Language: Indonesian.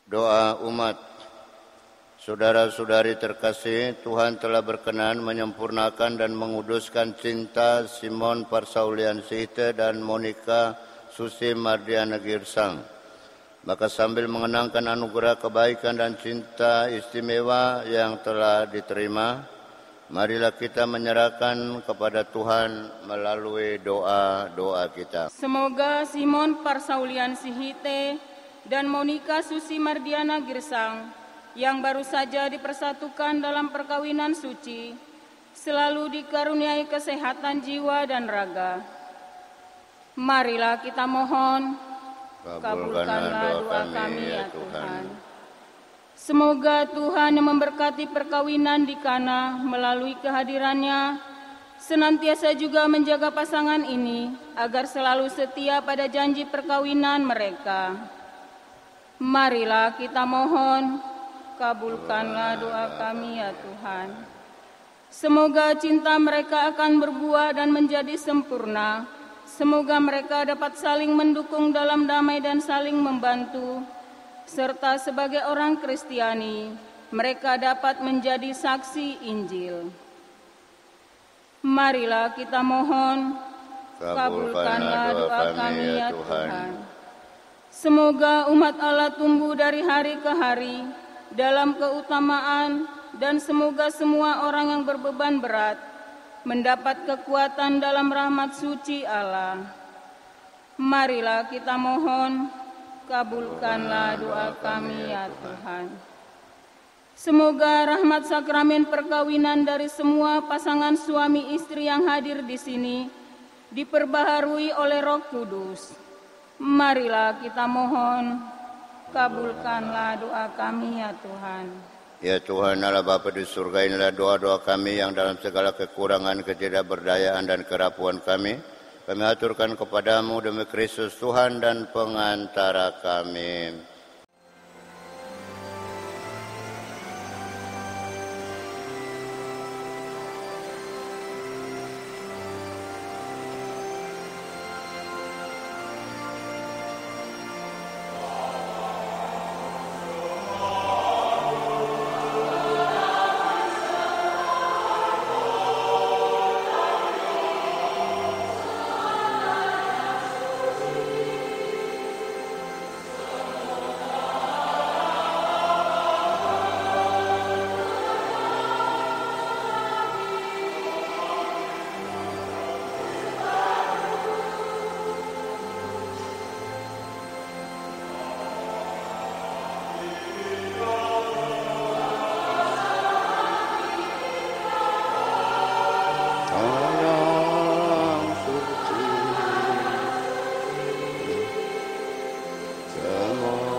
Doa umat. Saudara-saudari terkasih, Tuhan telah berkenan menyempurnakan dan menguduskan cinta Simon Parsaulian Sihite dan Monica Susi Mardiana Girsang. Maka sambil mengenangkan anugerah kebaikan dan cinta istimewa yang telah diterima, marilah kita menyerahkan kepada Tuhan melalui doa-doa kita. Semoga Simon Parsaulian Sihite dan Monica Susi Mardiana Girsang yang baru saja dipersatukan dalam perkawinan suci selalu dikaruniai kesehatan jiwa dan raga. Marilah kita mohon, kabulkanlah doa kami ya Tuhan. Semoga Tuhan yang memberkati perkawinan di Kana melalui kehadirannya senantiasa juga menjaga pasangan ini agar selalu setia pada janji perkawinan mereka. Marilah kita mohon, kabulkanlah doa kami ya Tuhan. Semoga cinta mereka akan berbuah dan menjadi sempurna. Semoga mereka dapat saling mendukung dalam damai dan saling membantu. Serta sebagai orang Kristiani, mereka dapat menjadi saksi Injil. Marilah kita mohon, kabulkanlah doa kami ya Tuhan. Semoga umat Allah tumbuh dari hari ke hari dalam keutamaan, dan semoga semua orang yang berbeban berat mendapat kekuatan dalam rahmat suci Allah. Marilah kita mohon, kabulkanlah doa kami ya Tuhan. Semoga rahmat sakramen perkawinan dari semua pasangan suami istri yang hadir di sini diperbaharui oleh Roh Kudus. Marilah kita mohon, kabulkanlah doa kami ya Tuhan. Ya Tuhan Allah Bapa di surga, inilah doa-doa kami yang dalam segala kekurangan, ketidakberdayaan dan kerapuan kami aturkan kepadamu demi Kristus Tuhan dan pengantara kami. Come on.